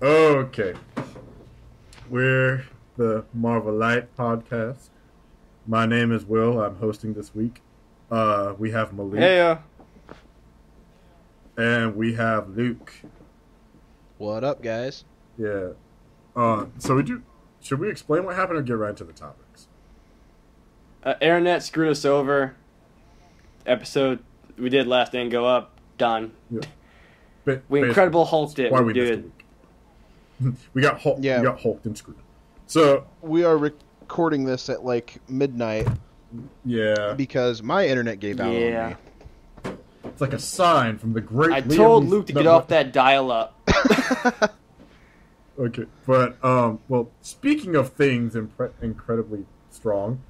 Okay. We're the Marvelite podcast. My name is Will. I'm hosting this week. We have Malik. Hey, And we have Luke. What up, guys? Yeah. Should we explain what happened or get right into the topics? Internet screwed us over. Episode we did last didn't go up. Done. Yeah. We Incredible Hulked it. Why We we missed a did. week. We got Hulk. Yeah. We got Hulked and screwed. So We are recording this at like midnight yeah, because my internet gave out Yeah. on me. it's like a sign from the great. I Liam told Neeson- Luke to no, get off that dial-up. Okay, but well, speaking of things incredibly strong,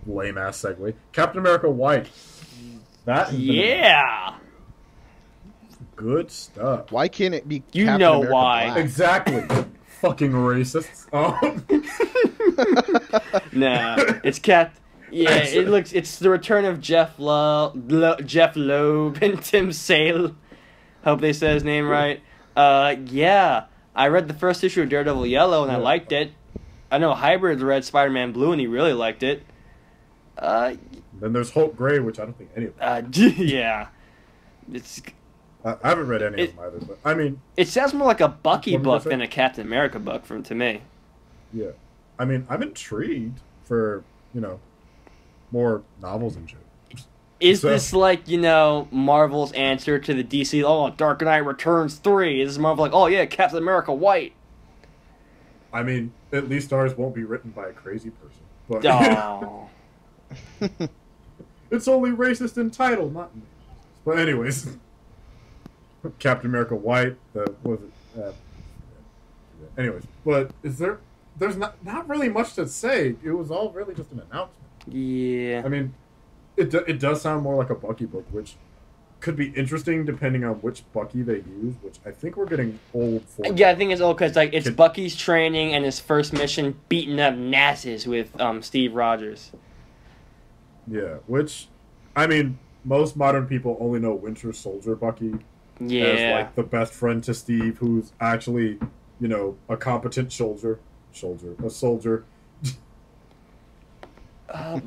lame ass segue. Captain America White. That has been Yeah. good stuff. Why can't it be? You Captain know America why. Black? Exactly. Fucking racists. Nah, it's Cap. Yeah, it's the return of Jeff Loeb and Tim Sale. Hope they said his name right. Yeah, I read the first issue of Daredevil Yellow and I liked it. I know Hybrid's read Spider-Man Blue and he really liked it. Then there's Hulk Gray, which I don't think any of them. Yeah, I haven't read any of them either, but I mean, it sounds more like a Bucky What were you book gonna say? than a Captain America book to me. yeah. I mean, I'm intrigued for, more novels and shit. Is So- this like, Marvel's answer to the DC, Dark Knight Returns 3? Is Marvel like, oh yeah, Captain America White? I mean, at least ours won't be written by a crazy person. But Oh. it's only racist in title, not in But anyways, Captain America White. What was it? Anyways, but there's not really much to say. It was all really just an announcement. Yeah. I mean, it does sound more like a Bucky book, which could be interesting depending on which Bucky they use. Which I think we're getting old for. Yeah, I think it's old because it's Could- Bucky's training and his first mission beating up Nazis with Steve Rogers. Yeah, which, I mean, most modern people only know Winter Soldier Bucky as Yeah. like the best friend to Steve, who's actually, a competent soldier.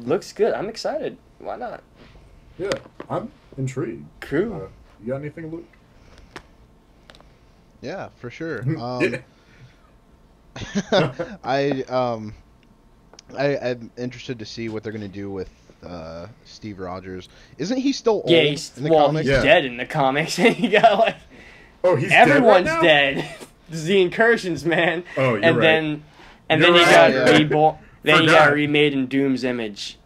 Looks good. I'm excited. Why not? Yeah, I'm intrigued. Cool. You got anything, Luke? Yeah, for sure. Yeah. I'm interested to see what they're gonna do with Steve Rogers. Isn't he still old Yeah, in he's the comics? Yeah. dead in the comics. And you got like Oh, he's everyone's dead. Right now? dead. This is the incursions, man. Oh, you're and right. then and You're then he right. got Yeah. reborn. Then he got Forgot. remade in Doom's image.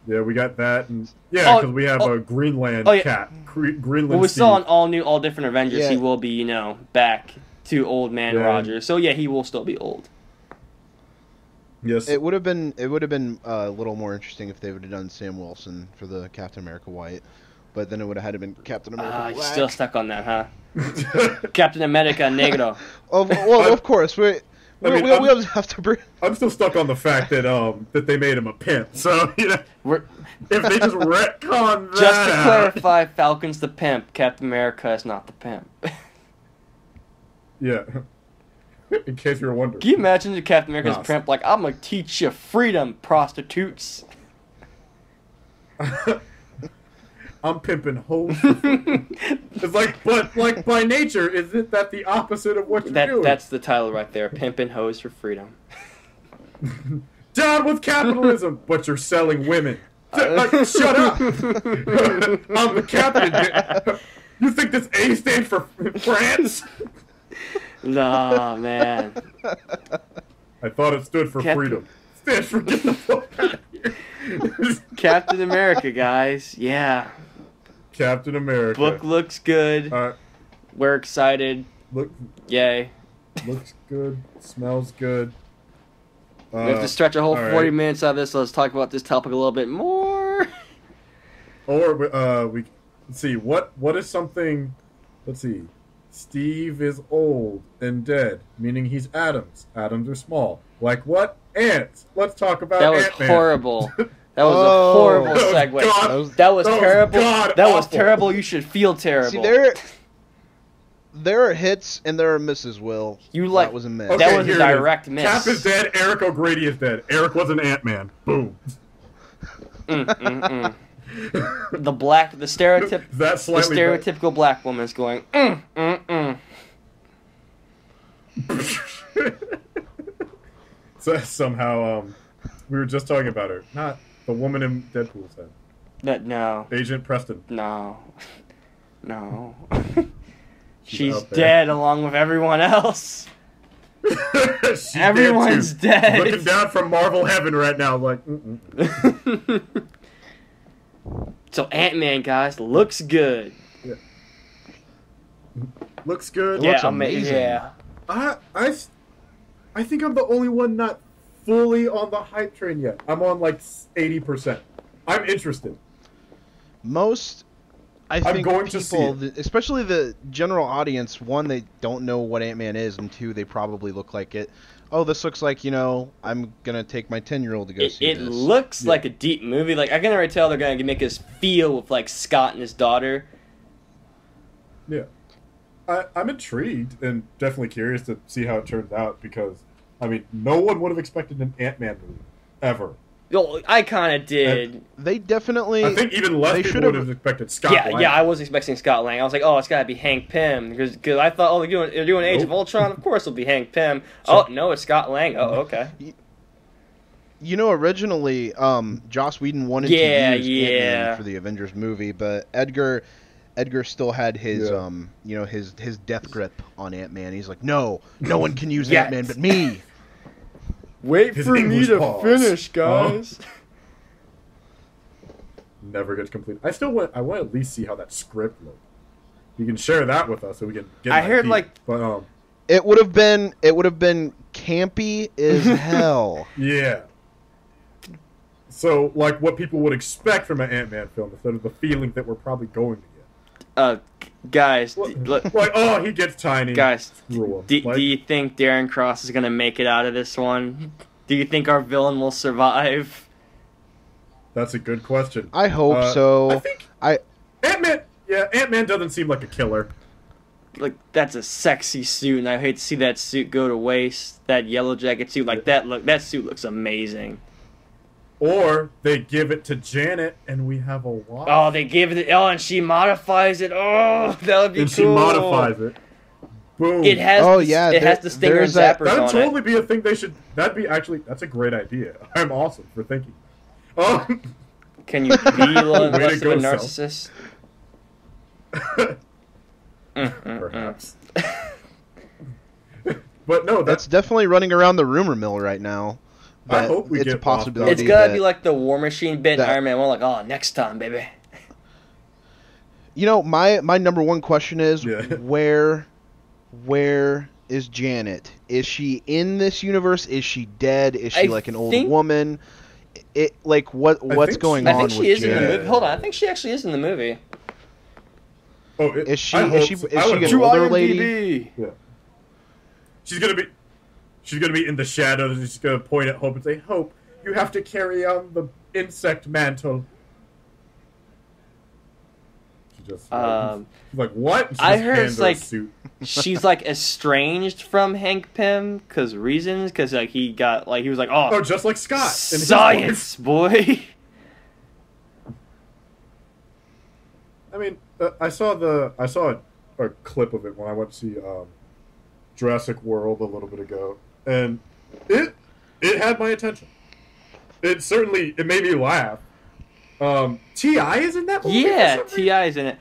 Yeah, we got that, and yeah, Oh, because we have a Greenland yeah. cat. Greenland. Well, we Steve. saw in all different Avengers. Yeah. He will be, back to old man Yeah. Rogers. So yeah, he will still be old. Yes. It would have been a little more interesting if they would have done Sam Wilson for the Captain America White, but then it would have had to been Captain America You're Black. still stuck on that, huh? Captain America Negro. Of course, we always have to bring. I'm still stuck on the fact that that they made him a pimp. So We're, if they just retcon that, just to clarify, Falcon's the pimp. Captain America is not the pimp. yeah. In case you're wondering. Can you imagine the Captain America's Nah. pimp? Like, I'm gonna teach you freedom, prostitutes. I'm pimping hoes. It's like by nature, isn't that the opposite of what you're doing? That's the title right there. Pimpin' hoes for freedom. Down with capitalism, but you're selling women. Shut up! I'm the captain. You think this A stands for France? Nah, man. I thought it stood for freedom. Stands for get the fuck out of here. Captain America, guys. Yeah. Captain America. Book looks good. We're excited. Looks Yay. good. Smells good. We have to stretch a whole all right. 40 minutes out of this, so let's talk about this topic a little bit more. Or we let's see what is something. Let's see. Steve is old and dead, meaning he's atoms. Atoms are small. Like what? Ants. Let's talk about That was Ant-Man. horrible. That was a Oh. horrible That was segue. God- That was that was terrible. God That was awful. terrible. You should feel terrible. See, there are hits and there are misses. Will That was a miss. Okay, that was a here it is. direct miss. Cap is dead. Eric O'Grady is dead. Eric was an Ant-Man. Boom. The stereotypical black woman's going. So somehow, we were just talking about her. Not the woman in Deadpool's head. No. Agent Preston. No. She's She's dead along with everyone else. She's Everyone's dead. Looking down from Marvel heaven right now, like. So Ant-Man, guys, looks good. Yeah. Looks good. Yeah, looks amazing. Yeah. I think I'm the only one not fully on the hype train yet. I'm on like 80%. I'm interested. I think going to see people, especially the general audience, one, they don't know what Ant-Man is, and two, they probably look like it. Oh, this looks like, I'm going to take my 10-year-old to go see It this. looks like a deep movie. Like, I can already tell they're going to make us feel with, like, Scott and his daughter. Yeah. I'm intrigued and definitely curious to see how it turns out because, no one would have expected an Ant-Man movie. Ever. Oh, I kind of did. They definitely... I think even less people would have expected Scott Lang. Yeah, I was expecting Scott Lang. I was like, oh, it's got to be Hank Pym. Because I thought, they're doing Age of Ultron. Of course it'll be Hank Pym. Oh, no, it's Scott Lang. Oh, okay. Originally, Joss Whedon wanted to use Ant-Man for the Avengers movie, but Edgar still had his his death grip on Ant-Man. He's like, no one can use Ant-Man but me. Wait His for me English to pause. finish, guys. Never gets complete. I want to at least see how that script looked. You can share that with us so we can get I heard But it would have been campy as hell. Yeah. So like what people would expect from an Ant-Man film instead of the feeling that we're probably going to get. Guys, Like, oh, he gets tiny. Guys, do do you think Darren Cross is gonna make it out of this one? Do you think our villain will survive? That's a good question. I hope so. I think Ant-Man doesn't seem like a killer. Like, that's a sexy suit, and I hate to see that suit go to waste. That yellow jacket suit, that suit looks amazing. Or they give it to Janet, and we have a watch. Oh, they give it. Oh, and she modifies it. Oh, that would be and cool. she modifies it. Boom. It has. It has the stinger and zappers That'd on totally it. be a thing they should. That's a great idea. I'm awesome for thinking. Oh. Can you be a little Way less to of a go, narcissist? Perhaps. But no, that's definitely running around the rumor mill right now. I hope we it's get a possibility. It's gotta be like the War Machine bit in Iron Man 1, like, oh, next time, baby. My number one question is where is Janet? Is she in this universe? Is she dead? Is she like an old woman? What's going on with Janet? I think she is in the movie. Hold on, I think she actually is in the movie. Oh, is she an older lady? Yeah. She's gonna be in the shadows. She's gonna point at Hope and say, "Hope, you have to carry on the insect mantle." She just she's like, "What?" I heard it's like she's like estranged from Hank Pym because he got he was like, oh, just like Scott. Science, boy. I mean, I saw a clip of it when I went to see Jurassic World a little bit ago, and it had my attention. It made me laugh. T.I. is in that movie. Yeah, T.I. is in it.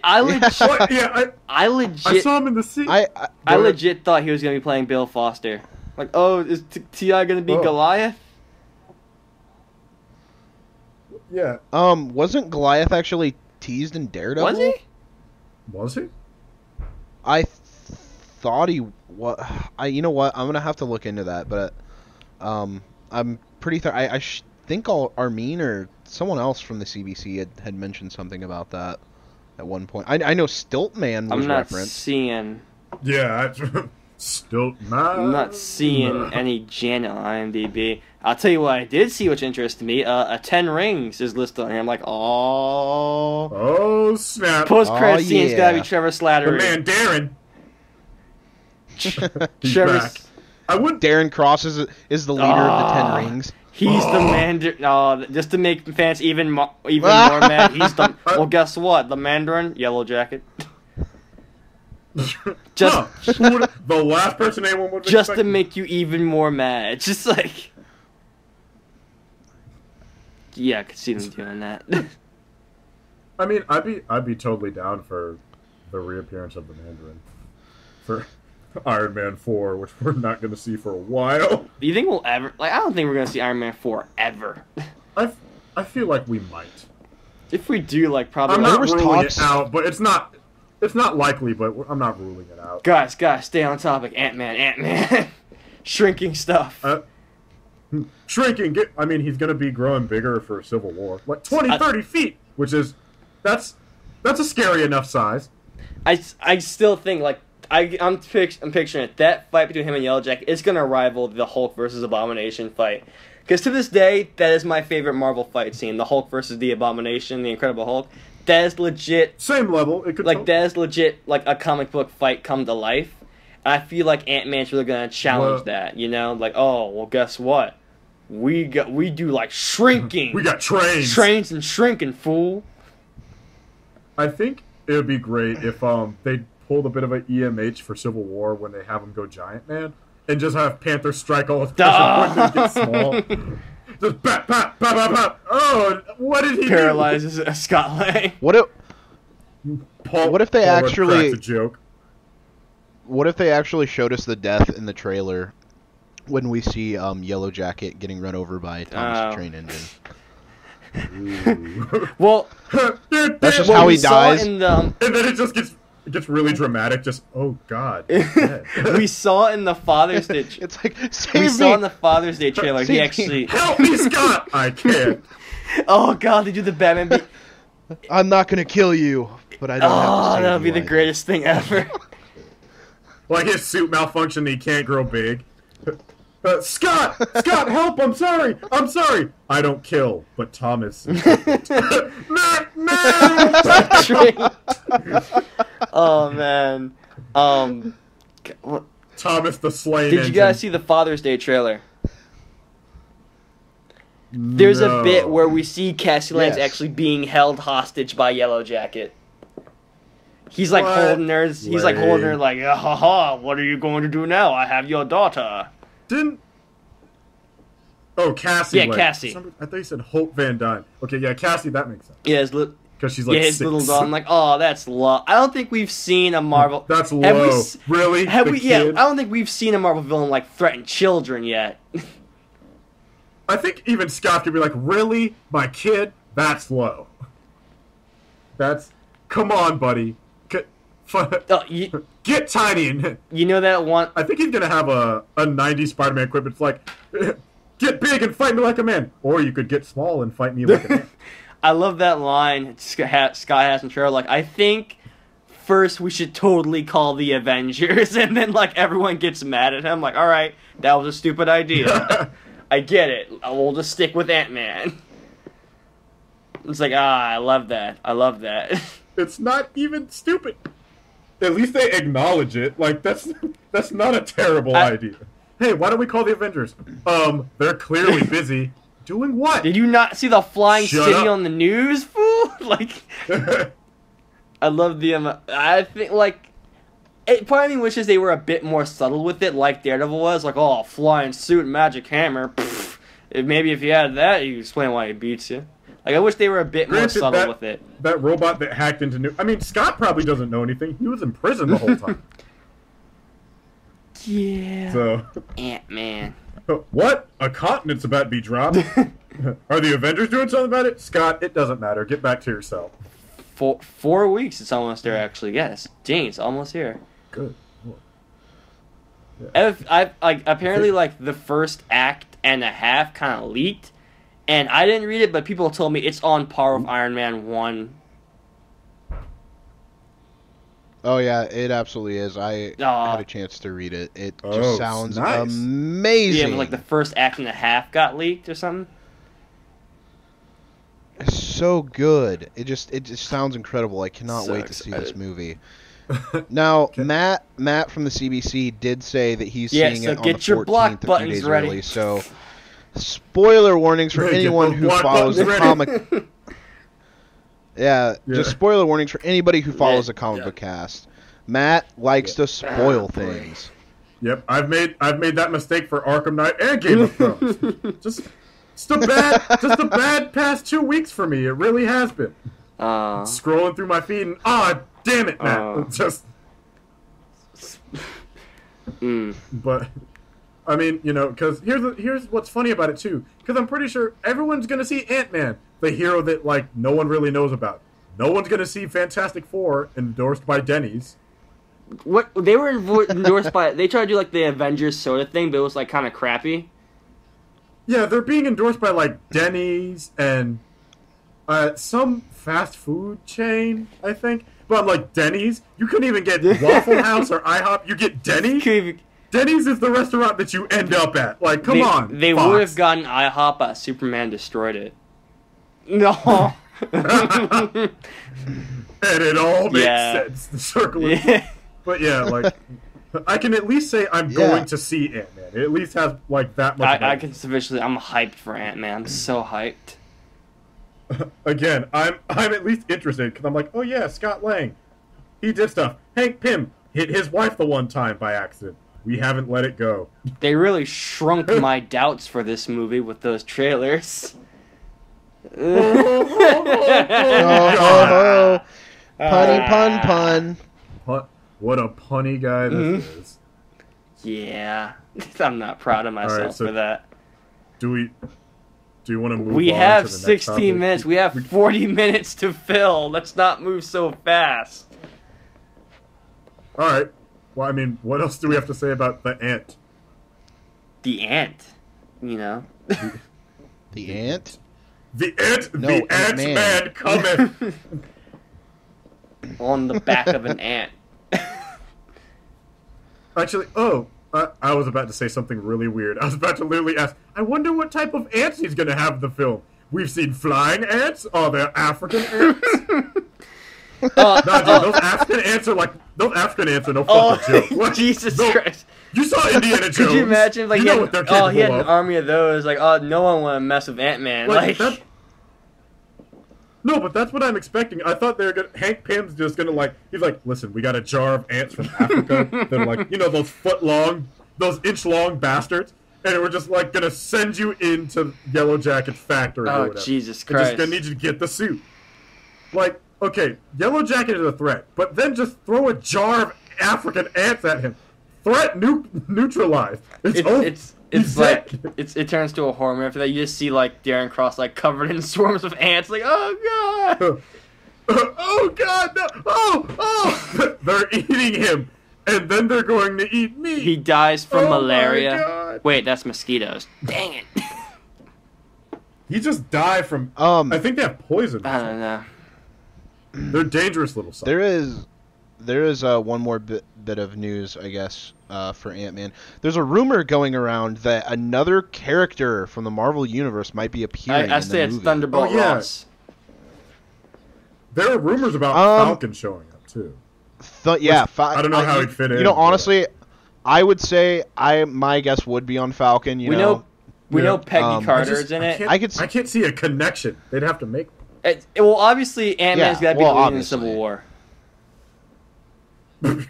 I legit. I saw him in the scene. I legit thought he was gonna be playing Bill Foster. Like, oh, is T.I. gonna be Goliath? Yeah. Wasn't Goliath actually teased in Daredevil? Was he? Was he? I thought he was. You know what? I'm gonna have to look into that, but I'm pretty. I think Armin or someone else from the CBC had mentioned something about that at one point. I know Stiltman was I'm not referenced. seeing. Yeah, Still mad. I'm not seeing any Janet on IMDb. I'll tell you what I did see, which interested me. A 10 Rings is listed on here. I'm like, oh. Oh, snap. Post-credit scene's yeah. gotta be Trevor The Slattery. man, Darren. He's Trevor's, back. I wouldn't. Darren Cross is the leader of the 10 Rings. He's the Mandarin. Oh, just to make fans even more mad, he's the. Well, guess what? The Mandarin, Yellow Jacket. Just, The last person anyone would just expect. to make you even more mad. Just like. Yeah, I could see them doing that. I mean, I'd be totally down for the reappearance of the Mandarin for Iron Man 4, which we're not going to see for a while. Do you think we'll ever? Like, I don't think we're gonna see Iron Man 4 ever. I feel like we might. If we do, like, probably. I'm Like, not was ruling talks- it out, but it's not likely. But I'm not ruling it out. guys, stay on topic. Ant-Man. Shrinking stuff. Shrinking. I mean, he's going to be growing bigger for Civil War, like 20, 30 feet, which is that's a scary enough size. I still think, like, I'm picturing it. That fight between him and Yellow Jacket is gonna rival the Hulk versus Abomination fight. Because to this day, that is my favorite Marvel fight scene: the Hulk versus the Abomination, the Incredible Hulk. That is legit. Same level. It could Like, that is legit, like, a comic book fight come to life. And I feel like Ant-Man's really gonna challenge that, you know? Like, oh, well, guess what? We do, like, shrinking. We got trains. Trains and shrinking, fool. I think it would be great if they pulled a bit of an EMH for Civil War when they have him go Giant Man, and just have Panther strike all his pressure when they get small. Just bap, bap, bap, bap, bap. Oh, what did he Paralyzes Scott Lang. What if do? What if they Paul Rudd actually- cracked a joke. What if they actually showed us the death in the trailer when we see Yellow Jacket getting run over by Thomas the Train Engine? Well, That's just what how we he saw dies. in the, And then it just gets really dramatic. Just oh god, he's dead. we saw in the Father's Day. It's like, We save saw in me! the Father's Day trailer. He Save me. actually. Help me, Scott! I can't. Oh god, they do the Batman. I'm not gonna kill you, but I don't have to Oh, save that would be you the either. greatest thing ever. Like his suit malfunctioned, and he can't grow big. Scott, help! I'm sorry. I don't kill, but Thomas. No. Oh man. What- Thomas the Slain Did you Engine. guys see the Father's Day trailer? There's a bit where we see Cassie Lance Yes. actually being held hostage by Yellow Jacket. He's like What? holding her. He's like holding her, like, ha ha. What are you going to do now? I have your daughter. Didn't. Oh, Cassie. Yeah, like, Cassie. I thought you said Hope Van Dyne. Okay, yeah, Cassie. That makes sense Yeah, because she's like his 6. little doll. I'm like, oh, that's low. I don't think we've seen a Marvel. That's Have low. we s- Really? Have The we? Yeah, I kid? don't think we've seen a Marvel villain like threaten children yet. I think even Scott could be like, really? My kid? That's low. That's. Come on, buddy. Oh, you, Get tiny and. you know that one? I think he's gonna have a 90s Spider-Man quip. It's like, get big and fight me like a man, or you could get small and fight me like a man. I love that line Scott has in trailer. Like, I think first we should totally call the Avengers, and then like everyone gets mad at him. Like, all right, that was a stupid idea. I get it. We'll just stick with Ant-Man. It's like, I love that. It's not even stupid. At least they acknowledge it. Like that's not a terrible idea. Hey, why don't we call the Avengers? They're clearly busy. Doing what? Did you not see the flying Shut city up. on the news, fool? Like, I love the I think like part of me wishes they were a bit more subtle with it, like Daredevil was. Like, oh, flying suit, magic hammer. Pfft. Maybe if you had that, you explain why he beats you. Like, I wish they were a bit more Granted, subtle with it. That robot that hacked into New... I mean, Scott probably doesn't know anything. He was in prison the whole time. Yeah. So, Ant-Man. what? A continent's about to be dropped? Are the Avengers doing something about it? Scott, it doesn't matter. Get back to yourself. 4 weeks, it's almost there, actually. Yes, dang, it's almost here. Good. Yeah. Apparently, like, the first act and a half kind of leaked, and I didn't read it, but people told me it's on par with Iron Man 1. Oh yeah, it absolutely is. I Aw. had a chance to read it. It Oh, just sounds nice. amazing. Yeah, but like the first act and a half got leaked or something. It's so good. It just sounds incredible. I cannot So wait to see this excited. movie. Now, Okay. Matt from the CBC did say that he's Yeah, seeing so it on get the your block 14th, a few buttons days ready. early. So, spoiler warnings for Yeah, get anyone those who block follows the buttons ready. comic. Yeah, Yeah. just spoiler warnings for anybody who follows Yeah, the comic yeah. book cast. Matt likes Yeah. to spoil Ah, boy. things. Yep, I've made that mistake for Arkham Knight and Game of Thrones. just a bad past 2 weeks for me. It really has been. Scrolling through my feed and damn it, Matt. Just. But, I mean, because here's what's funny about it too. Because I'm pretty sure everyone's gonna see Ant-Man, the hero that like no one really knows about. No one's gonna see Fantastic Four endorsed by Denny's. What they were endorsed by? They tried to do like the Avengers soda thing, but it was like kind of crappy. Yeah, they're being endorsed by like Denny's and some fast food chain, I think. But I'm like, Denny's? You couldn't even get Waffle House or IHOP. You get Denny's? Denny's is the restaurant that you end up at. Like, come on. They Fox. would have gotten IHOP, but Superman destroyed it. No. And it all makes Yeah. sense. The circle is... Yeah. But yeah, like, I can at least say I'm going to see Ant-Man. It at least has, like, that much... I can sufficiently. I'm hyped for Ant-Man. I'm so hyped. Again, I'm at least interested, because I'm like, oh yeah, Scott Lang. He did stuff. Hank Pym hit his wife the one time by accident. We haven't let it go. They really shrunk my doubts for this movie with those trailers. Oh, punny pun. What a punny guy this is. Yeah. I'm not proud of myself Alright, so for that. Do you want to move on We to have the next 16 topic? minutes. We have 40 minutes to fill. Let's not move so fast. All right. Well, I mean, what else do we have to say about the ant? The ant. You know? The ant? The ant, No, the Ant-Man. Ant-Man cometh. On the back of an ant. Actually, I was about to say something really weird. I was about to literally ask, I wonder what type of ants he's going to have in the film. We've seen flying ants. Oh, they're African ants? No, dude, those African ants are no fucking joke. What? Jesus No, Christ. You saw Indiana Jones. Could you imagine, like, you know what they're capable he had an of. army of those. Like, oh, no one want to mess with Ant-Man. Like, No, but that's what I'm expecting. I thought they were gonna. Hank Pym's just gonna like. He's like, listen, we got a jar of ants from Africa that are like, those those inch-long bastards, and we're just like gonna send you into Yellow Jacket's factory. or oh, whatever. Jesus We're Christ. just gonna need you to get the suit. Like, okay, Yellow Jacket is a threat, but then just throw a jar of African ants at him. Threat neutralized. It's like it turns to a horror movie after that. You just see like Darren Cross like covered in swarms of ants. Like, oh god, oh god, no! Oh! They're eating him, and then they're going to eat me. he dies from Oh my malaria. God. Wait, that's mosquitoes. Dang it. He just died from. I think they have poison. I don't know. They're dangerous little suckers. There is one more bit of news, I guess, for Ant-Man. There's a rumor going around that another character from the Marvel Universe might be appearing I in say the it's movie. Thunderbolt Oh, yeah. Ross. There are rumors about Falcon showing up too. Yeah, I don't know how he'd fit in. You know, honestly, I would say my guess would be on Falcon. We know Yeah. Peggy Carter's in it. I can't see a connection. They'd have to make one. Well, obviously Ant-Man's Yeah, got to be well, the lead in obviously. Civil War.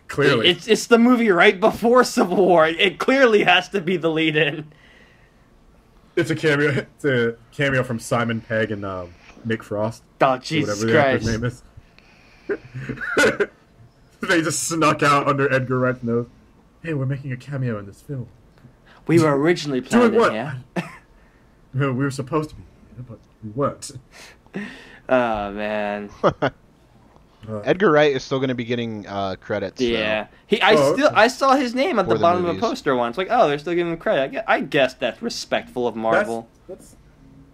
Clearly. It's the movie right before Civil War. It clearly has to be the lead in. It's a cameo. It's a cameo from Simon Pegg and Nick Frost. Oh, Or Jesus whatever the actor's Christ. name is. They just snuck out under Edgar Wright's nose. Hey, we're making a cameo in this film. We were originally Doing planning, what? yeah. We were supposed to be, but we weren't. Oh man. Edgar Wright is still going to be getting credits. so- Yeah. okay. I saw his name at For the the bottom of a movies. poster once. Like, oh, they're still giving him credit. I guess that's respectful of Marvel. That's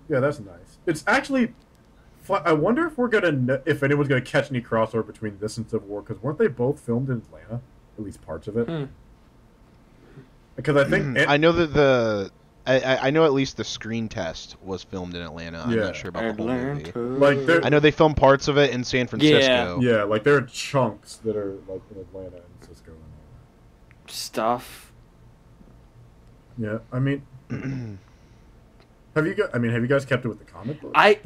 nice. It's actually I wonder if we're gonna if anyone's gonna catch any crossover between this and Civil War, because weren't they both filmed in Atlanta? At least parts of it. Because I think I know that I know at least the screen test was filmed in Atlanta. I'm not sure about the whole movie. Like, I know they filmed parts of it in San Francisco. Yeah, like there are chunks that are like in Atlanta and Cisco and all that stuff. Yeah, I mean, have you guys kept it with the comic book? I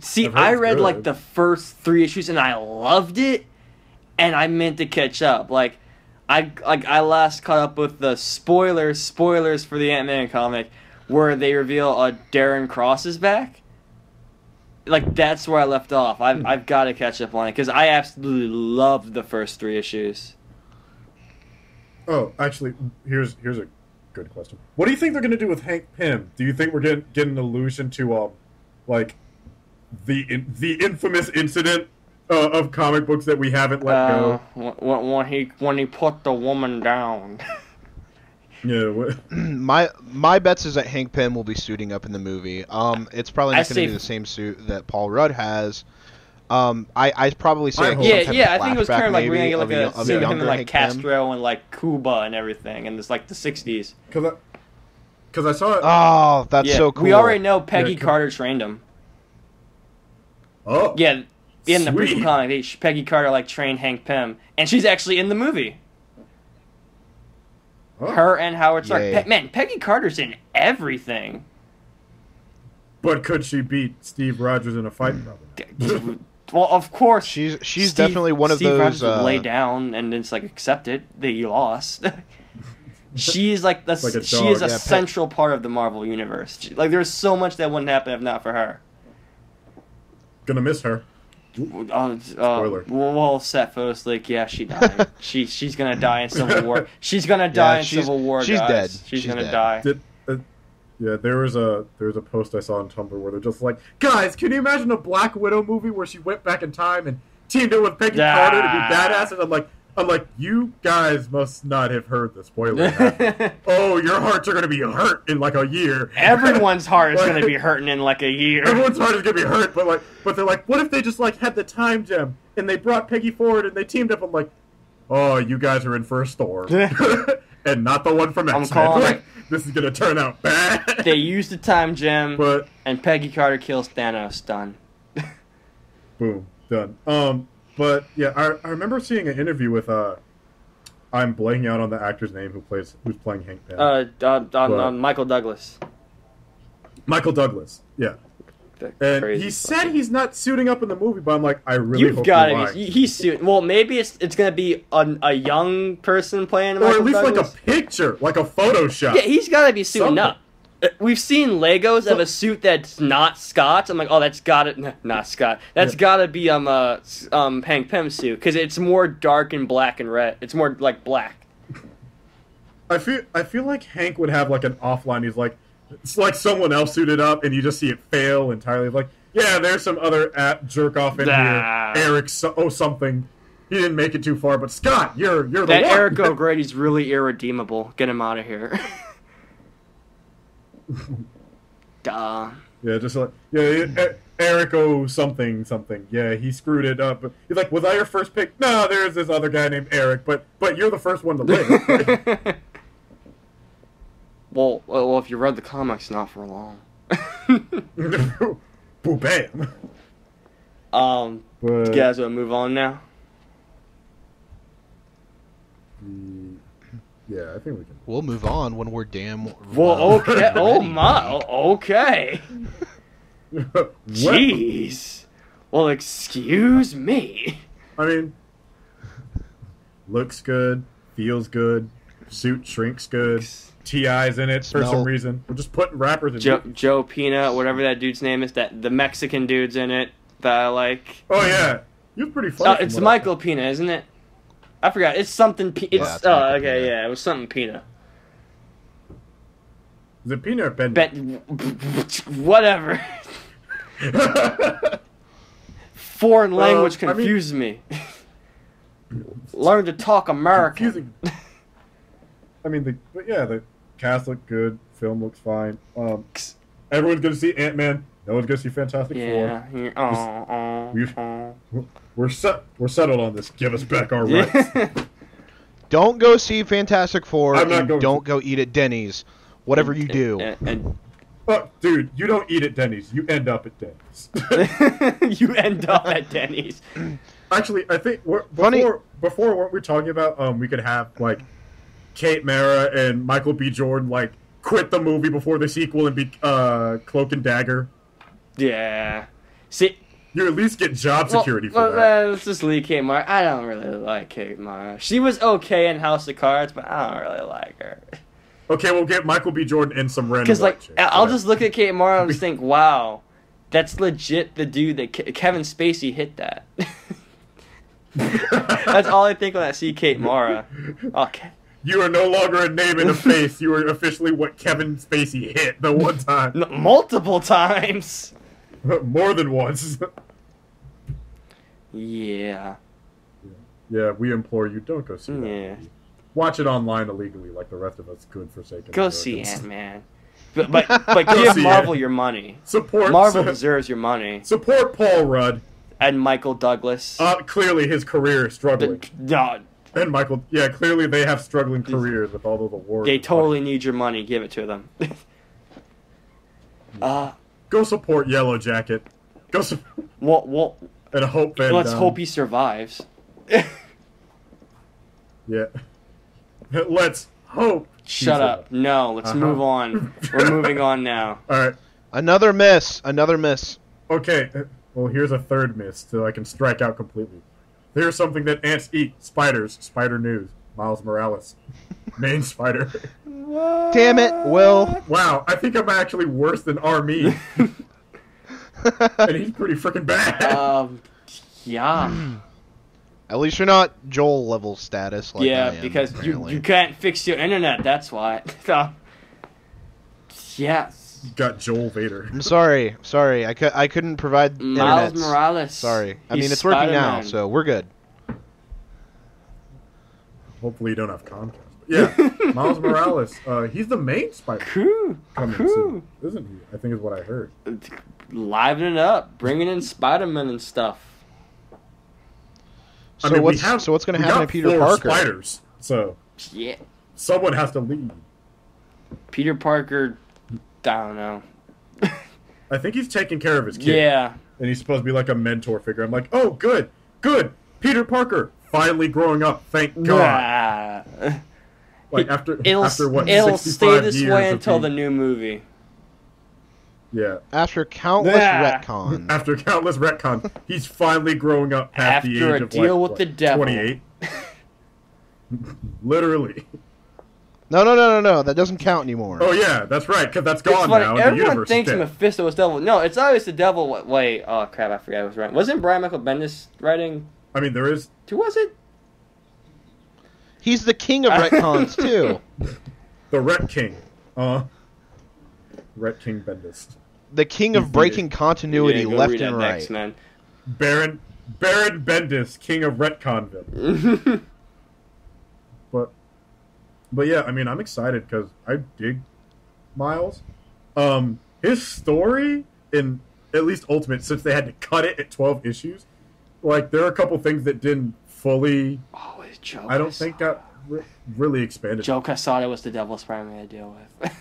read like the first 3 issues and I loved it, and I meant to catch up. I last caught up with the spoilers for the Ant-Man comic, where they reveal Darren Cross is back. Like, that's where I left off. I've got to catch up on it, because I absolutely loved the first 3 issues. Oh, actually, here's a good question. What do you think they're going to do with Hank Pym? Do you think we're getting an allusion to, like, the infamous incident of comic books that we haven't let go? When he put the woman down. Yeah. My bets is that Hank Pym will be suiting up in the movie. It's probably not going to be the same suit that Paul Rudd has. I'd probably say I think it was kind of like we're gonna get like a scene of him in like Castro and like Cuba and everything, and it's like the '60s. Because I saw it. Oh, that's so cool. We already know Peggy Carter trained him. Oh. Yeah, in the sweet. prequel comic, Peggy Carter like trained Hank Pym, and she's actually in the movie. Oh. Her and Howard Stark. Yay. Man, Peggy Carter's in everything. But could she beat Steve Rogers in a fight? Probably. Well, of course. She's definitely one of Steve those. Rogers would lay down and it's like accept it that you lost. She is like the like a she is a dog. central part of the Marvel universe. Like there's so much that wouldn't happen if not for her. Gonna miss her. Spoiler. Well, Seth Foslick, yeah, she died. she's gonna die in Civil War. She's gonna die in Civil War. She's guys. dead. She's gonna dead. die. Yeah, there was a post I saw on Tumblr where they're just like, guys, can you imagine a Black Widow movie where she went back in time and teamed up with Peggy Carter to be badass? And I'm like, you guys must not have heard the spoiler. Oh, your hearts are gonna be hurt in like a year. Everyone's heart is gonna be hurting in like a year. Everyone's heart is gonna be hurt, but they're like, what if they just like had the time gem and they brought Peggy forward and they teamed up? I'm like, oh, you guys are in for a storm, and not the one from X-Men. I'm calling it. This is gonna turn out bad. They used the time gem, and Peggy Carter kills Thanos. Done. Boom, done. But yeah, I remember seeing an interview with I'm blanking out on the actor's name who's playing Hank Pym. Michael Douglas. Michael Douglas, yeah. And he said he's not suiting up in the movie, but I'm like, I really hope he's suiting. Well, maybe it's gonna be a young person playing Michael Or at least Douglas. like a picture, like a Photoshop. Yeah, he's gotta be suiting up. We've seen Legos of a suit that's not Scott's. I'm like, oh, that's gotta not Scott. That's gotta be Hank Pym's suit because it's more dark and black and red. It's more like black. I feel like Hank would have like an offline. He's like, it's like someone else suited up, and you just see it fail entirely. Like, yeah, there's some other jerk off in here, Eric. Something. He didn't make it too far, but Scott, you're the one. That Eric O'Grady's really irredeemable. Get him out of here. Duh. Yeah, just like Eric O something. Yeah, he screwed it up. But he's like, was I your first pick? No, there's this other guy named Eric, but you're the first one to live. Well, if you read the comics, not for long. Boo bam. You guys want to move on now? Yeah, I think we can. We'll move on when we're damn. Well, okay. Oh my. Okay. Jeez. Well, excuse me. I mean, looks good, feels good, suit shrinks good, T.I.'s in it for some reason. We're just putting rappers in Joe Pina, whatever that dude's name is, the Mexican dude's in it that I like. Oh yeah, you're pretty funny. It's Michael Pina, isn't it? I forgot. It's something. It's okay. Pina. Yeah, it was something Pina. Is it Pina or Ben? Whatever. Foreign language confuses me. Learn to talk American. I mean, the cast looked good. Film looks fine. Everyone's gonna see Ant-Man. No one's gonna see Fantastic Yeah. Four. We're settled on this. Give us back our rights. Don't go see Fantastic Four. I'm not And going don't to. go eat at Denny's. Whatever you do. And Oh, dude, you don't eat at Denny's. You end up at Denny's. you end up at Denny's. Actually, I think Funny- before weren't we talking about we could have like Kate Mara and Michael B. Jordan like quit the movie before the sequel and be Cloak and Dagger. Yeah. See, You at least get job security for that. let's just leave Kate Mara. I don't really like Kate Mara. She was okay in House of Cards, but I don't really like her. Okay, we'll get Michael B. Jordan and some random. Because, like, chick. I'll just look at Kate Mara and just think, wow, that's legit the dude that Kevin Spacey hit that. That's all I think when I see Kate Mara. Okay. You are no longer a name and a face. You are officially what Kevin Spacey hit the one time. Multiple times. More than once. Yeah. Yeah, we implore you, don't go see that Yeah. movie. Watch it online illegally like the rest of us good forsaken Go Americans. see Ant-Man. But Go give see Marvel it. your money. Support Marvel deserves your money. Support Paul Rudd. And Michael Douglas. Clearly his career is struggling. No, And Michael, yeah, clearly they have struggling careers with all those awards. they and totally need your money. Give it to them. Go support Yellow Jacket. Go support Well, and hope Van let's Damme. hope he survives. Yeah. Let's hope. Shut up. No, let's move on. We're moving on now. All right. Another miss. Another miss. Okay. Well, here's a third miss so I can strike out completely. Here's something that ants eat. Spiders. Spider news. Miles Morales. Main spider. Damn it, Will. Wow, I think I'm actually worse than Armin. And he's pretty freaking bad. Yeah. At least you're not Joel level status. Like I Yeah, am, because apparently. you can't fix your internet, that's why. Yes. Got Joel Vader. I'm sorry. Sorry. I couldn't provide Miles internet. Morales. Sorry. I He's mean, it's working now, Spider-Man. so we're good. Hopefully you don't have Comcast. Yeah, Miles Morales. He's the main spider Cool. coming soon, isn't he? I think is what I heard. Liven it up. Bringing in Spider-Man and stuff. So I mean, what's going to happen to Peter 4 Parker? spiders, so Yeah. someone has to lead. Peter Parker, I don't know. I think he's taking care of his kid. Yeah. And he's supposed to be like a mentor figure. I'm like, oh, good. Peter Parker finally growing up. Thank God. Nah. Like after It'll what? stay 65 this years way of until the being- new movie. Yeah. After countless Nah. retcons. After countless retcons, he's finally growing up past the After age a of deal like, with the devil. 28. Literally. No. That doesn't count anymore. Oh yeah, that's right. Because that's It's gone funny. now. and the Everyone universe thinks is dead. Mephisto was devil. No, it's always the devil. Wait, oh crap! I forgot who was writing. Wasn't Brian Michael Bendis writing? I mean, there is Who was it? He's the king of retcons, too. the Ret King. Ret King Bendis. The king of breaking continuity Yeah, go left read and that right. X-Men. Baron Bendis, King of Retconville. But yeah, I mean, I'm excited because I dig Miles. His story in at least Ultimate, since they had to cut it at 12 issues, like there are a couple things that didn't fully. Oh, it's Joe. I don't think got really expanded. Joe Quesada was the devil Spider-Man to deal with.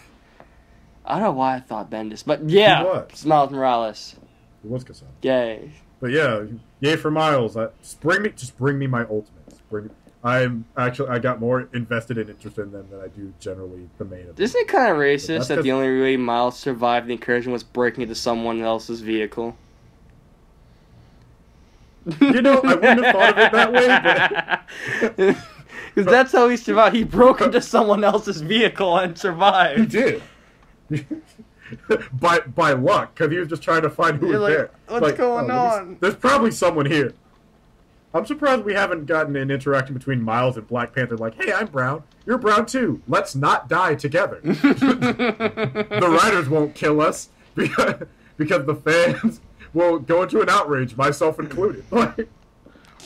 I don't know why I thought Bendis, but yeah, He was. it's Miles Morales. It was Casada. Yay! But yeah, yay for Miles. Just bring me my Ultimates. I got more invested and interested in them than I do generally the main event. Isn't it kind of That's racist that 'cause- the only way Miles survived the incursion was breaking into someone else's vehicle? You know, I wouldn't have thought of it that way, but Because that's how he survived. He broke into someone else's vehicle and he survived. did. by luck, because he was just trying to find who You're was like, there. "What's going on?" There's probably someone here. I'm surprised we haven't gotten an interaction between Miles and Black Panther. Like, hey, I'm brown. You're brown too. Let's not die together. The writers won't kill us because the fans will go into an outrage, myself included. Like,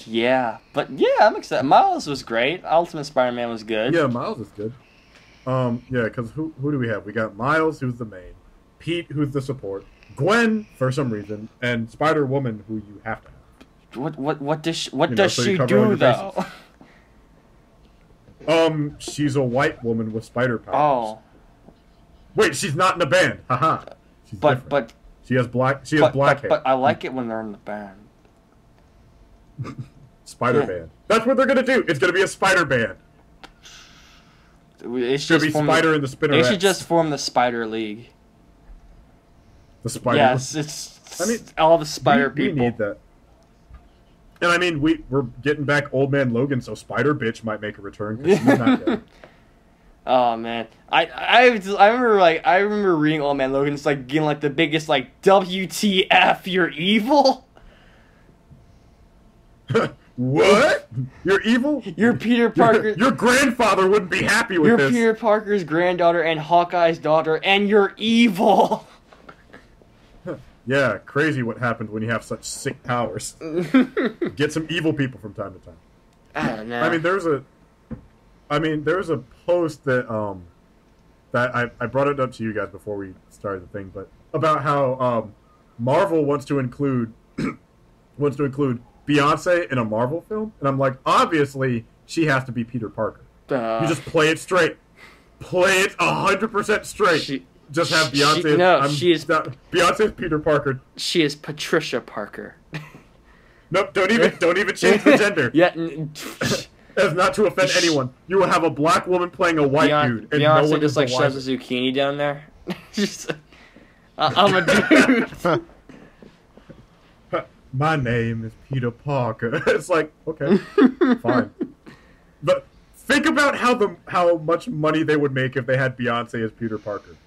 Yeah, but yeah, I'm excited. Miles was great. Ultimate Spider-Man was good. yeah, Miles is good. Yeah, because who do we have? We got Miles, who's the main. Pete, who's the support. Gwen for some reason, and Spider-Woman, who you have to have. What does she So you cover all do your though? bases. She's a white woman with spider powers. Oh, Wait, she's not in the band. Haha. She's different. but she has black hair. but I like it when they're in the band. Spider band. That's what they're gonna do. It's gonna be a spider band. It's gonna be Spider in the They Spinnerettes. should just form the Spider League. The Spider. Yes, it's. I mean, all the Spider we people. need that. And I mean, we're getting back Old Man Logan, so Spider Bitch might make a return because she's not dead. Oh man, I remember reading Old Man Logan. It's like getting like the biggest like WTF, you're evil. What? You're evil? You're Peter Parker. Your grandfather wouldn't be happy with You're this. Peter Parker's granddaughter and Hawkeye's daughter, and you're evil. Yeah, crazy what happens when you have such sick powers. Get some evil people from time to time. I don't know. I mean, there's a post that that I brought it up to you guys before we started the thing, but about how Marvel wants to include Beyonce in a Marvel film, and I'm like, obviously she has to be Peter Parker. You just play it straight, play it 100% straight. Just have Beyonce. Beyonce is Peter Parker. She is Patricia Parker. Nope, don't even change the gender. Yeah. As not to offend anyone. You will have a black woman playing a white dude, and Beyonce no one just like shoves a zucchini down there. Just, I'm a dude. My name is Peter Parker. It's like, okay, fine. But think about how much money they would make if they had Beyonce as Peter Parker.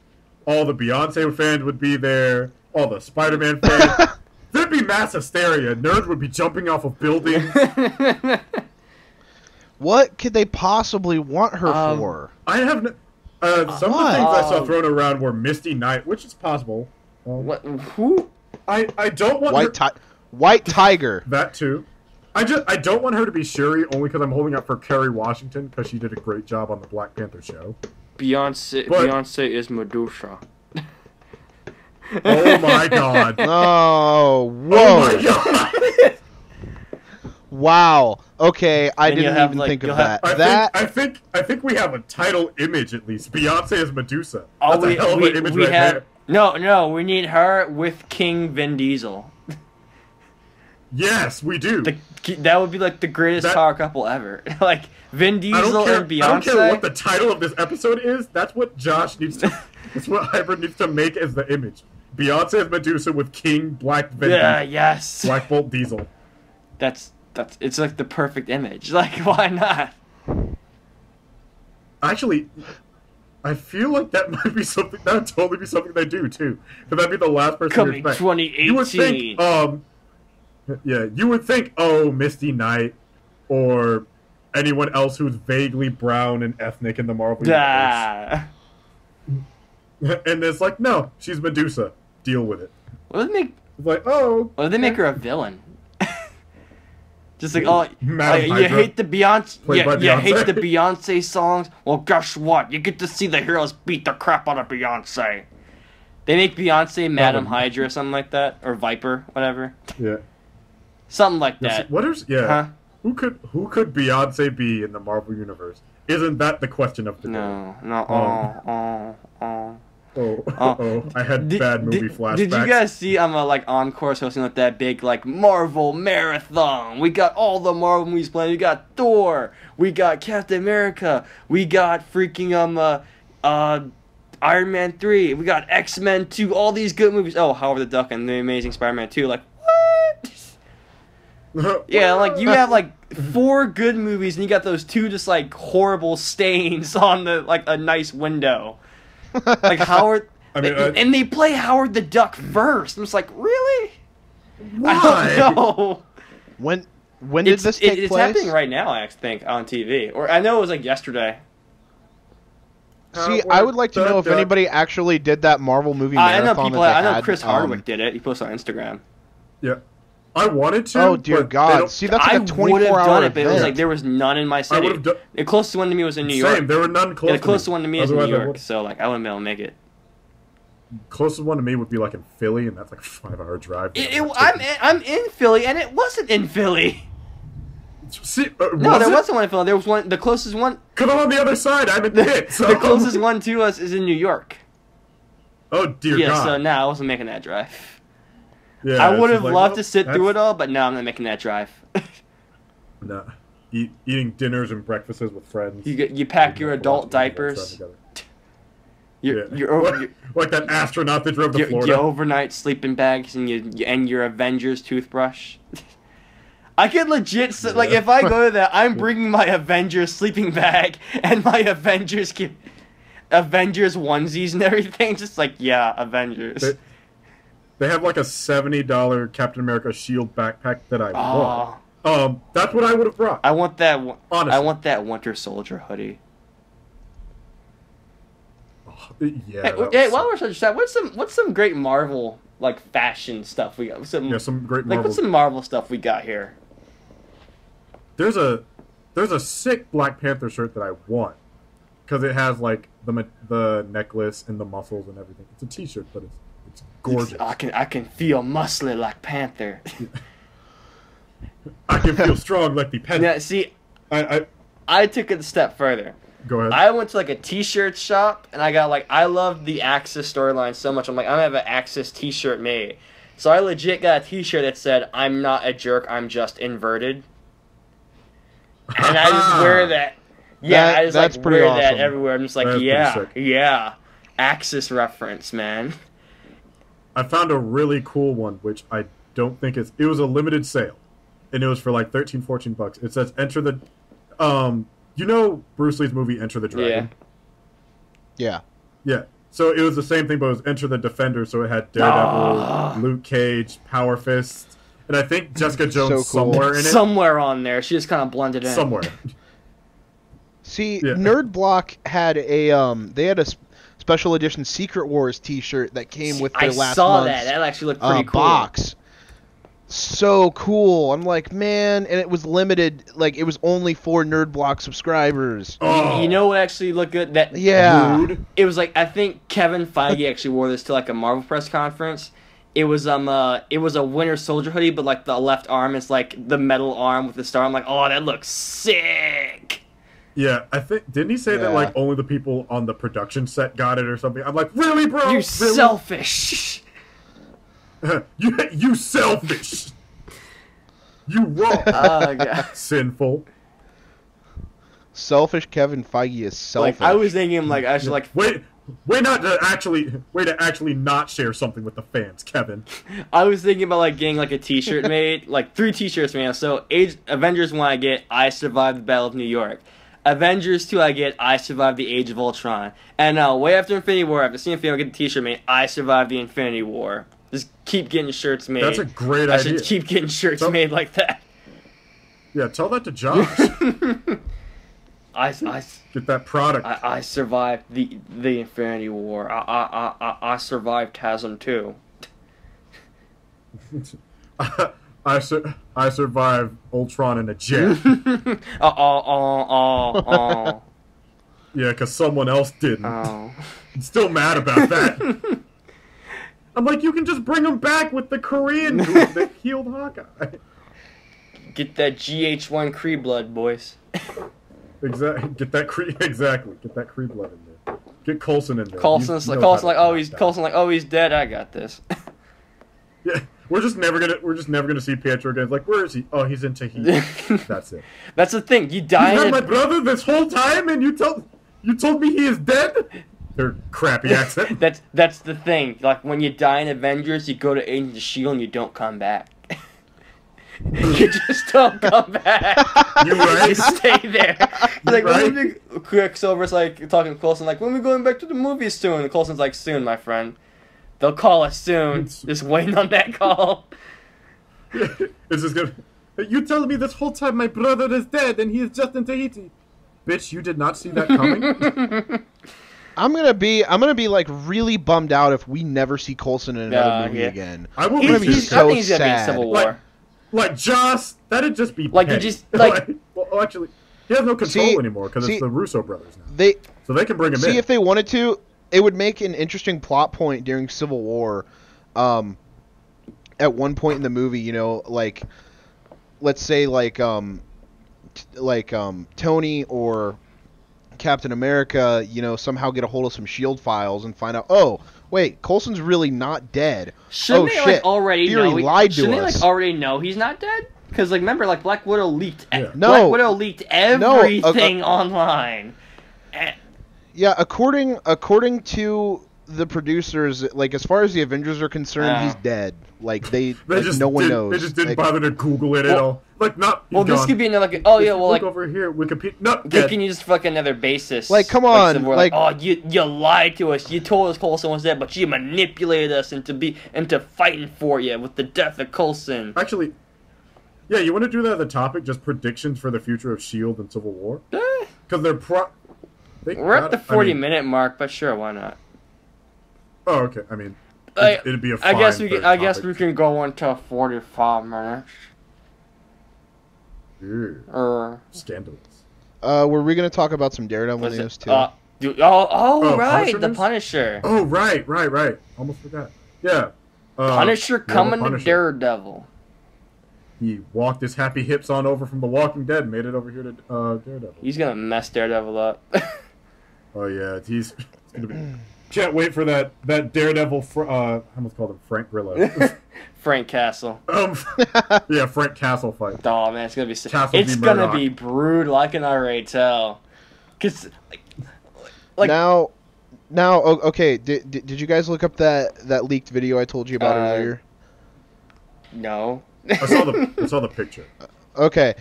All the Beyonce fans would be there. All the Spider-Man fans. There'd be mass hysteria. Nerds would be jumping off of buildings. What could they possibly want her for? I have some of the things I saw thrown around were Misty Knight, which is possible. What? Who? I don't want White Tiger. That too. I don't want her to be Shuri only because I'm holding up for Kerry Washington because she did a great job on the Black Panther show. Beyonce is Medusa. Oh my god. Oh, whoa. Oh my god. Wow. Okay, I didn't even think of that. I think we have a title image at least. Beyonce is Medusa. That's a hell of an image right there. No, we need her with King Vin Diesel. Yes, we do. That would be like the greatest power couple ever. Like Vin Diesel and Beyonce. I don't care what the title of this episode is. That's what Josh needs to. That's what Hybrid needs to make as the image. Beyonce as Medusa with King Black Vin. Yeah, yes. Black Bolt Diesel. It's like the perfect image. Like, why not? Actually, I feel like that might be something. That would totally be something they do too. Because that'd be the last person. Coming 2018. You would think, yeah, you would think, Misty Knight, or anyone else who's vaguely brown and ethnic in the Marvel universe. And it's like, no, she's Medusa. Deal with it. What if they make? It's like, what if they make her a villain? Just like, you hate the Beyonce, you hate the Beyonce songs. Well, guess what? You get to see the heroes beat the crap out of Beyonce. They make Beyonce Madam Hydra or something like that, or Viper, whatever. Yeah. Something like that. Huh? Who could Beyonce be in the Marvel universe? Isn't that the question of the day? No. I had bad movie flashbacks. Did you guys see I'm on course hosting with that big Marvel marathon? We got all the Marvel movies playing. We got Thor, we got Captain America, we got freaking Iron Man 3, we got X-Men 2, all these good movies. Oh, Howard the Duck and the Amazing Spider-Man 2. Like, what? Yeah, you have 4 good movies and you got those 2 just horrible stains on the a nice window. Howard, and they play Howard the Duck first. I'm just like, really? Why? I don't know. When did this take place? It's happening right now, I think, on TV. Or I know it was yesterday. See, I would like to know if anybody actually did that Marvel movie marathon. I know Chris Hardwick did it. He posted on Instagram. Yeah. I wanted to. Oh dear God! See, that's a 24-hour event. I would have done it, but it was there was none in my city. The closest one to me was in New York. Same, there were none close. The closest one to me is in New York, so I wouldn't be able to make it. closest one to me would be like in Philly, and that's like a 5-hour drive. I'm in Philly, and it wasn't in Philly. See, No, there wasn't one in Philly. There was one. The closest one. Because I'm on the other side. I'm in Pitt. So. The closest one to us is in New York. Oh dear yeah, God. So no, I wasn't making that drive. Yeah, I would have like, loved to sit through it all, but no, I'm not making that drive. No. Eating dinners and breakfasts with friends. You pack your adult diapers. You're like that astronaut that drove to Florida. Your overnight sleeping bags and your Avengers toothbrush. I could legit like if I go to that, I'm bringing my Avengers sleeping bag and my Avengers onesies and everything. Just like Avengers. They have like a $70 Captain America Shield backpack that I want. That's what I would have brought. I want that. Honestly. I want that Winter Soldier hoodie. Yeah. Hey, while we're such that, what's some great Marvel like fashion stuff we got? Some great Marvel. What's some Marvel stuff we got here? There's a sick Black Panther shirt that I want because it has like the necklace and the muscles and everything. It's a T-shirt, but it's gorgeous. I can feel muscly like Panther. I can feel strong like the Panther. Yeah, see, I took it a step further. Go ahead. I went to like a T-shirt shop and I got I love the Axis storyline so much. I'm like, I'm gonna have an Axis T-shirt made. So I legit got a T-shirt that said, "I'm not a jerk, I'm just inverted." And I just wear that. Yeah, I just wear that everywhere. I'm just like, yeah, Axis reference, man. I found a really cool one, which I don't think it was a limited sale, and it was for like $13-14. It says "Enter the," you know Bruce Lee's movie Enter the Dragon. Yeah. Yeah. So it was the same thing, but it was Enter the Defender. So it had Daredevil, Luke Cage, Power Fist. And I think Jessica Jones somewhere in it. Somewhere on there. She just kind of blended in. Somewhere. See, Nerd Block had a special edition Secret Wars T-shirt that came with their last month's I saw that. That actually looked pretty cool. Box. So cool. I'm like, man, and it was limited. Like, it was only for Nerd Block subscribers. You know what actually looked good? It was like, I think Kevin Feige actually wore this to like a Marvel press conference. It was a Winter Soldier hoodie, but like the left arm is like the metal arm with the star. I'm like, oh, that looks sick. Yeah, I think didn't he say that like only the people on the production set got it or something? I'm like, really, bro? You really? Selfish. you selfish. You wrong. Oh God. Sinful. Selfish Kevin Feige is selfish. Like I was thinking, like I should like Way to actually not share something with the fans, Kevin. I was thinking about like getting like a T-shirt made, like 3 T-shirts made. So Avengers 1 I get I Survived the Battle of New York. Avengers 2 I get I Survived the Age of Ultron. And way after Infinity War, after seeing Infinity War, I get the T-shirt made I Survived the Infinity War. Just keep getting shirts made. That's a great idea. I should keep getting shirts made like that. Yeah, tell that to Josh. I get that product. I survived the Infinity War. I survived Chasm 2. I survived Ultron in a jet. Yeah, because someone else didn't. I'm still mad about that. I'm like, you can just bring him back with the Korean dude that healed Hawkeye. Get that GH1 Kree blood, boys. Exactly. Get that Kree blood in there. Get Coulson in there. Coulson like, oh, he's dead. I got this. Yeah, we're just never gonna see Pietro again. It's like, where is he? Oh, he's in Tahiti. That's it. That's the thing. You die. You had my brother this whole time, and you told me he is dead. Their crappy accent. That's the thing. Like when you die in Avengers, you go to Agents of S.H.I.E.L.D. and you don't come back. You just don't come back. You right? You stay there. Like right? Quicksilver's like talking to Coulson, like, when are we going back to the movies soon? And Coulson's like, soon, my friend. They'll call us soon. Just waiting on that call. It's just gonna. You telling me this whole time my brother is dead and he is just in Tahiti? Bitch, you did not see that coming. I'm gonna be like really bummed out if we never see Coulson in another movie again. I will be so I think he's sad. gonna be in Civil War. Like Joss, that'd just be like petty. you just like. Well, actually, he has no control anymore because it's the Russo brothers now. So they can bring him in. See, if they wanted to, it would make an interesting plot point during Civil War. At one point in the movie, you know, like, let's say Tony or Captain America, you know, somehow get a hold of some Shield files and find out, oh, wait, Coulson's really not dead. Shouldn't they, shit, like, already Fury know? lied to Shouldn't they, us. like, already know he's not dead? Because, like, remember, like, Black Widow leaked No. Black Widow leaked everything online. Yeah, according to the producers, like, as far as the Avengers are concerned, he's dead. Like, no one knows. They just didn't like, bother to Google it at all. Like, not. Well, this could be another. Like, oh yeah, well, look like over here, Wikipedia. No, they can use fucking another basis. Like, come on, like, oh, you lied to us. You told us Coulson was dead, but you manipulated us into fighting for you with the death of Coulson. Actually, yeah, you want to do that as a topic? Just predictions for the future of Shield and Civil War? Because we're at the 40-minute mark, but sure, why not? Oh, okay. I mean, it'd be a fine I guess we can go into 45 minutes. Scandalous. Were we gonna talk about some Daredevil news too? Right, the Punisher. Oh, right. Almost forgot. Yeah. Punisher coming to Daredevil. He walked his happy hips on over from The Walking Dead, made it over here to Daredevil. He's gonna mess Daredevil up. Oh yeah, he's gonna be. Can't wait for that Daredevil. I almost called him Frank Grillo. Frank Castle. Yeah, Frank Castle fight. Oh man, it's gonna be it's gonna be brutal. I can already tell. Cause like now, okay. Did you guys look up that leaked video I told you about earlier? No. I saw the picture. Okay.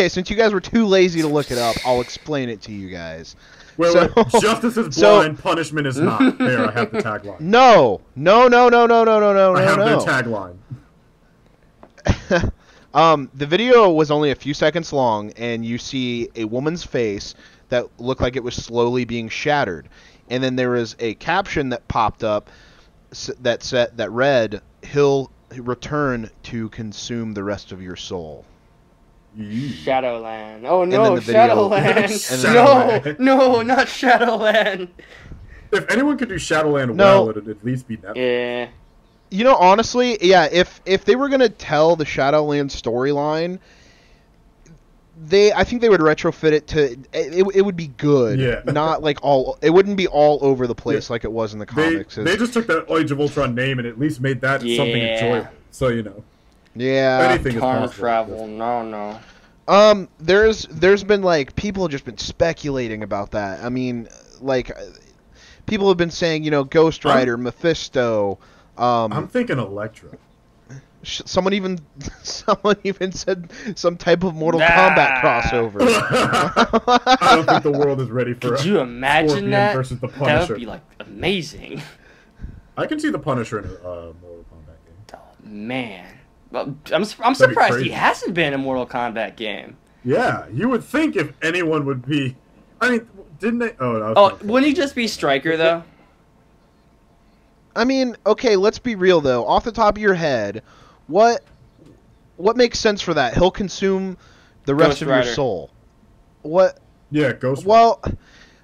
Since you guys were too lazy to look it up, I'll explain it to you guys. Wait, justice is blind, punishment is not. There, I have the tagline. No. I have the tagline. The video was only a few seconds long, and you see a woman's face that looked like it was slowly being shattered, and then there was a caption that popped up that read, "He'll return to consume the rest of your soul." Shadowland. Oh no, Shadowland. No, not Shadowland. If anyone could do Shadowland well, it'd at least be Netflix. Yeah. You know, honestly, yeah, if they were gonna tell the Shadowland storyline, I think they would retrofit it to it would be good. Yeah. Not like it wouldn't be all over the place like it was in the comics. They just took that Age of Ultron name and at least made that something enjoyable. So you know. Yeah. Anything is possible. Travel, no. There's been like people have just been speculating about that. I mean, like people have been saying, you know, Ghost Rider, Mephisto. I'm thinking Elektra. Someone even said some type of Mortal Kombat crossover. I don't think the world is ready for. Could you imagine Scorpion that? Versus the Punisher. That would be like amazing. I can see the Punisher in a Mortal Kombat game. Oh man. Well, I'm surprised he hasn't been in a Mortal Kombat game. Yeah, you would think if anyone would be. I mean, didn't they? Wouldn't he just be Stryker though? I mean, okay, let's be real though. Off the top of your head, what makes sense for that? He'll consume the rest of your soul. What? Yeah, Ghost Rider. Well,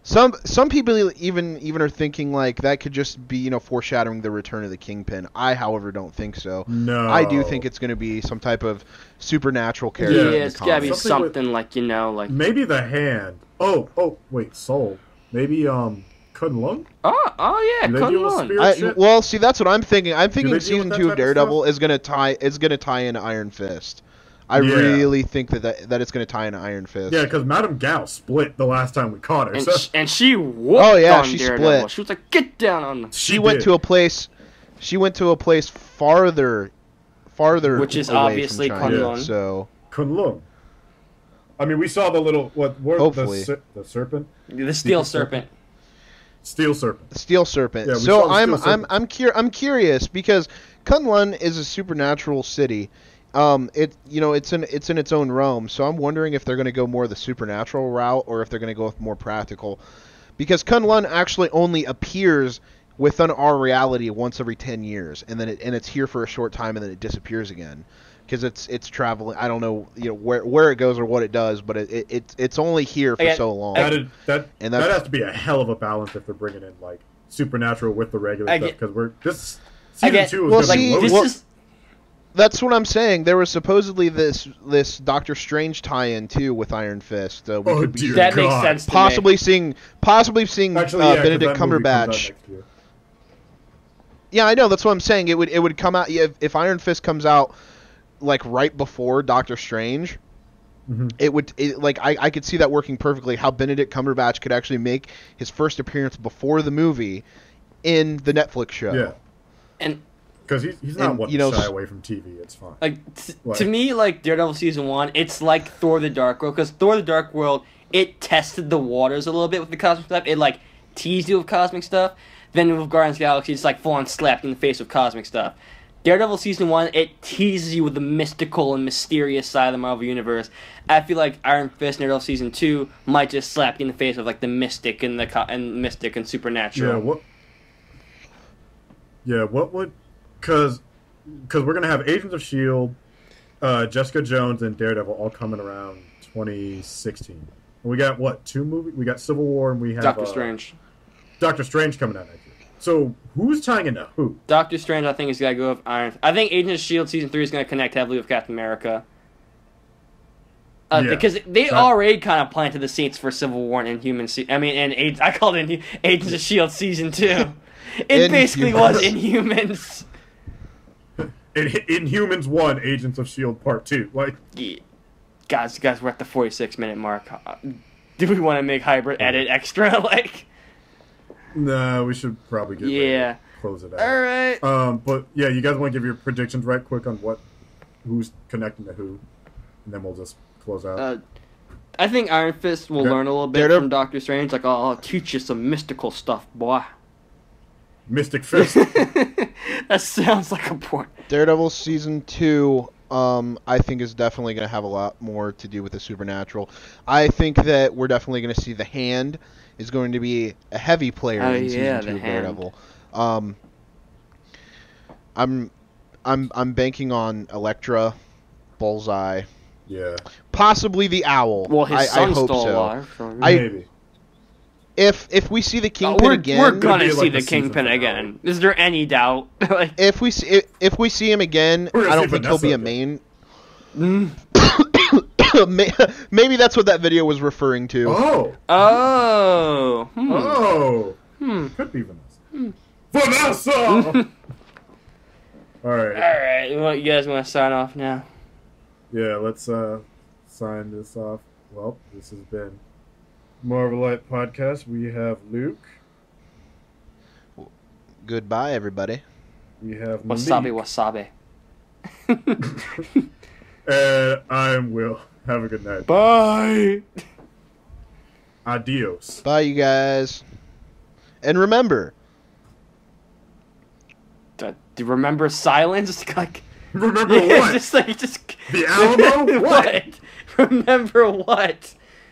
some people even are thinking like that could just be, you know, foreshadowing the return of the Kingpin. I, however, don't think so. No. I do think it's going to be some type of supernatural character. Yeah, it's got to be something like, you know, like maybe the Hand. Oh, wait, Soul. Maybe Kunlun? Oh yeah, Kunlun. Well, see, that's what I'm thinking. I'm thinking season 2 of Daredevil is going to tie into Iron Fist. I really think that it's going to tie into Iron Fist. Yeah, because Madame Gao split the last time we caught her. And she whooped on she Daredevil. split. She was like, "Get down on them." She went to a place farther, which is away obviously from China, Kunlun. So Kunlun. I mean, we saw the little hopefully the serpent, the steel serpent. Steel serpent. Steel serpent. Yeah, so I'm curious because Kunlun is a supernatural city. It's in its own realm. So I'm wondering if they're going to go more the supernatural route or if they're going to go with more practical, because Kunlun actually only appears within our reality once every 10 years, and then it's here for a short time and then it disappears again. because it's traveling. I don't know, where it goes or what it does, but it's only here for so long. That has to be a hell of a balance if they're bringing in like supernatural with the regular stuff, because this season 2 is going to be loaded. That's what I'm saying. There was supposedly this Doctor Strange tie-in too with Iron Fist. That makes sense. To possibly me. seeing Benedict Cumberbatch. Yeah, I know. That's what I'm saying. It would come out if Iron Fist comes out like right before Doctor Strange. Mm-hmm. I could see that working perfectly. How Benedict Cumberbatch could actually make his first appearance before the movie in the Netflix show. Yeah, and. Because he's not one to shy away from TV. It's fine. To me, like Daredevil Season 1, it's like Thor the Dark World. Because Thor the Dark World, it tested the waters a little bit with the cosmic stuff. It, like, teased you with cosmic stuff. Then with Guardians of the Galaxy, it's like full-on slapped in the face with cosmic stuff. Daredevil Season 1, it teases you with the mystical and mysterious side of the Marvel Universe. I feel like Iron Fist and Daredevil Season 2 might just slap you in the face with, like, the mystic and mystic and supernatural. What would... Because we're going to have Agents of S.H.I.E.L.D., Jessica Jones, and Daredevil all coming around 2016. And we got, 2 movies? We got Civil War, and we have... Doctor Strange. Doctor Strange coming out next year. So, who's tying into who? Doctor Strange, I think, is going to go with Iron... I think Agents of S.H.I.E.L.D. Season 3 is going to connect heavily with Captain America. Because they already kind of planted the seeds for Civil War and Inhumans... I called it Agents of S.H.I.E.L.D. Season 2. It basically was Inhumans. Inhumans 1, Agents of S.H.I.E.L.D. Part 2. Yeah. Guys, we're at the 46-minute mark. Do we want to make hybrid edit extra? No, we should probably get ready to close it out. All right. But yeah, you guys want to give your predictions right quick on who's connecting to who, and then we'll just close out. I think Iron Fist will learn a little bit from Doctor Strange. I'll teach you some mystical stuff, boy. Mystic Fist. That sounds like a porn. Daredevil Season 2, I think is definitely going to have a lot more to do with the supernatural. I think that we're definitely going to see the Hand is going to be a heavy player in Season 2 of Daredevil. I'm banking on Elektra, Bullseye. Yeah. Possibly the Owl. Well, his son's hope still so. alive. So Maybe. If we see the Kingpin again, we're gonna see the Kingpin again. Is there any doubt? If we see him again, I don't think he'll be a main. Maybe that's what that video was referring to. Could be Vanessa. Vanessa. All right. Well, you guys want to sign off now? Yeah, let's sign this off. Well, this has been Marvelite Podcast. We have Luke. Goodbye, everybody. We have Wasabi. And I'm Will. Have a good night. Bye. Adios. Bye, you guys. And remember. Remember silence? Remember what? Just the Alamo? What? Remember what?